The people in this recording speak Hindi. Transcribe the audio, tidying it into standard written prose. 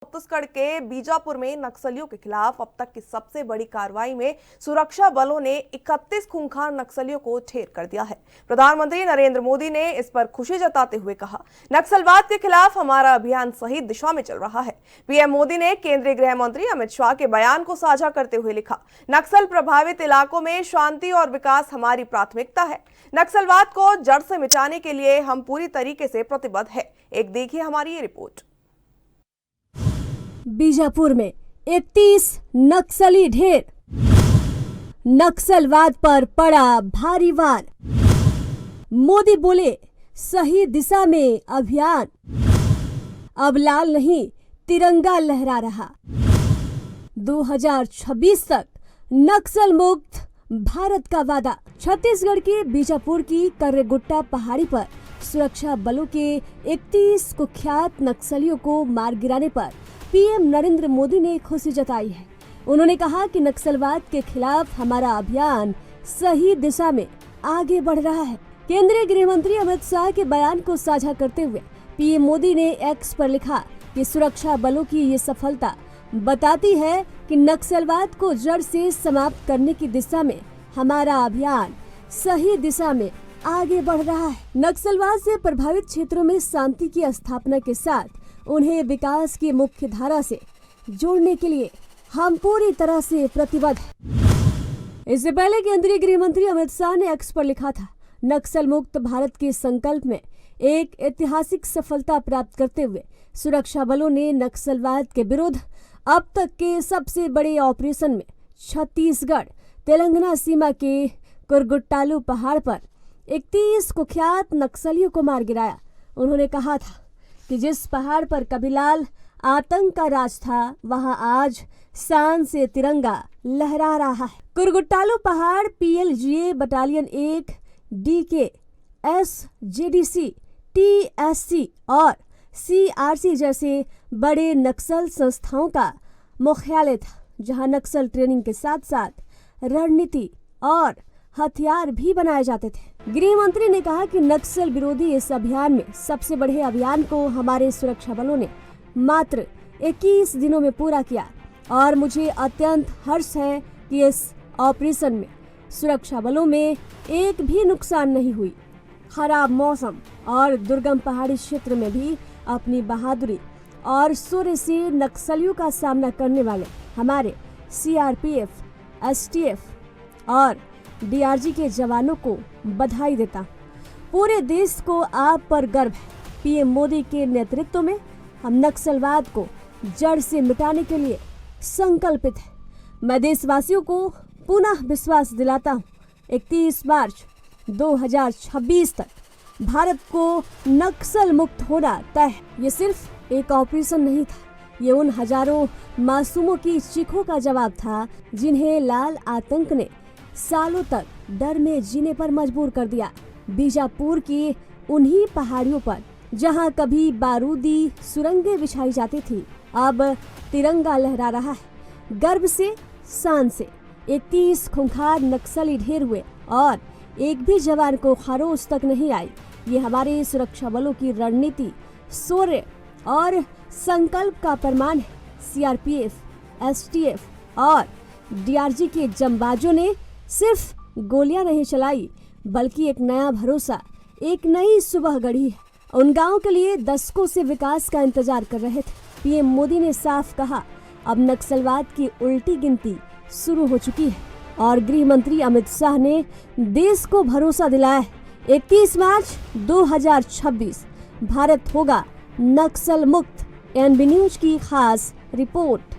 छत्तीसगढ़ के बीजापुर में नक्सलियों के खिलाफ अब तक की सबसे बड़ी कार्रवाई में सुरक्षा बलों ने 31 खूंखार नक्सलियों को ढेर कर दिया है। प्रधानमंत्री नरेंद्र मोदी ने इस पर खुशी जताते हुए कहा, नक्सलवाद के खिलाफ हमारा अभियान सही दिशा में चल रहा है। पीएम मोदी ने केंद्रीय गृह मंत्री अमित शाह के बयान को साझा करते हुए लिखा, नक्सल प्रभावित इलाकों में शांति और विकास हमारी प्राथमिकता है। नक्सलवाद को जड़ से मिटाने के लिए हम पूरी तरीके से प्रतिबद्ध है। एक देखिए हमारी ये रिपोर्ट। बीजापुर में 31 नक्सली ढेर, नक्सलवाद पर पड़ा भारी वार। मोदी बोले सही दिशा में अभियान, अब लाल नहीं तिरंगा लहरा रहा। 2026 तक नक्सल मुक्त भारत का वादा। छत्तीसगढ़ के बीजापुर की कर्रेगुट्टा पहाड़ी पर सुरक्षा बलों के 31 कुख्यात नक्सलियों को मार गिराने पर पीएम नरेंद्र मोदी ने खुशी जताई है। उन्होंने कहा कि नक्सलवाद के खिलाफ हमारा अभियान सही दिशा में आगे बढ़ रहा है। केंद्रीय गृह मंत्री अमित शाह के बयान को साझा करते हुए पीएम मोदी ने एक्स पर लिखा कि सुरक्षा बलों की ये सफलता बताती है कि नक्सलवाद को जड़ से समाप्त करने की दिशा में हमारा अभियान सही दिशा में आगे बढ़ रहा है। नक्सलवाद से प्रभावित क्षेत्रों में शांति की स्थापना के साथ उन्हें विकास की मुख्य धारा से जोड़ने के लिए हम पूरी तरह से प्रतिबद्ध हैं। इससे पहले केंद्रीय गृह मंत्री अमित शाह ने एक्स पर लिखा था, नक्सल मुक्त भारत के संकल्प में एक ऐतिहासिक सफलता प्राप्त करते हुए सुरक्षा बलों ने नक्सलवाद के विरुद्ध अब तक के सबसे बड़े ऑपरेशन में छत्तीसगढ़ तेलंगाना सीमा के कुरगुट्टालू पहाड़ पर 31 कुख्यात नक्सलियों को मार गिराया। उन्होंने कहा था कि जिस पहाड़ पर कबीलाल आतंक का राज था, वहां आज शान से तिरंगा लहरा रहा है। कुरगुट्टालू पहाड़ पीएलजीए बटालियन 1 डीके एसजेडीसी टीएससी और सीआरसी जैसे बड़े नक्सल संस्थाओं का मुख्यालय था, जहां नक्सल ट्रेनिंग के साथ साथ रणनीति और हथियार भी बनाए जाते थे। गृह मंत्री ने कहा कि नक्सल विरोधी इस अभियान में सबसे बड़े अभियान को हमारे सुरक्षा बलों ने मात्र 21 दिनों में पूरा किया और मुझे अत्यंत हर्ष है कि इस ऑपरेशन में सुरक्षा बलों में एक भी नुकसान नहीं हुई। खराब मौसम और दुर्गम पहाड़ी क्षेत्र में भी अपनी बहादुरी और शौर्य से नक्सलियों का सामना करने वाले हमारे सीआरपीएफ, एसटीएफ और डीआरजी के जवानों को बधाई देता। पूरे देश को आप पर गर्व है। पीएम मोदी के नेतृत्व में हम नक्सलवाद को जड़ से मिटाने के लिए संकल्पित हैं। मैं देशवासियों को पुनः विश्वास दिलाता हूँ, 31 मार्च 2026 तक भारत को नक्सल मुक्त होना तय है। ये सिर्फ एक ऑपरेशन नहीं था, ये उन हजारों मासूमों की चीखों का जवाब था जिन्हें लाल आतंक ने सालों तक डर में जीने पर मजबूर कर दिया। बीजापुर की उन्हीं पहाड़ियों पर जहां कभी बारूदी सुरंगें बिछाई जाती थी, अब तिरंगा लहरा रहा है। गर्व से, शान से 31 खूंखार नक्सली ढेर हुए और एक भी जवान को खरोच तक नहीं आई। ये हमारे सुरक्षा बलों की रणनीति, शौर्य और संकल्प का प्रमाण है। सीआरपीएफ, एसटीएफ और डीआरजी के जंबाजों ने सिर्फ गोलियां नहीं चलाई, बल्कि एक नया भरोसा, एक नई सुबह गढ़ी है। उन गांवों के लिए दशकों से विकास का इंतजार कर रहे थे। पीएम मोदी ने साफ कहा, अब नक्सलवाद की उल्टी गिनती शुरू हो चुकी है और गृह मंत्री अमित शाह ने देश को भरोसा दिलाया है, 31 मार्च 2026 भारत होगा नक्सल मुक्त। एनबी न्यूज की खास रिपोर्ट।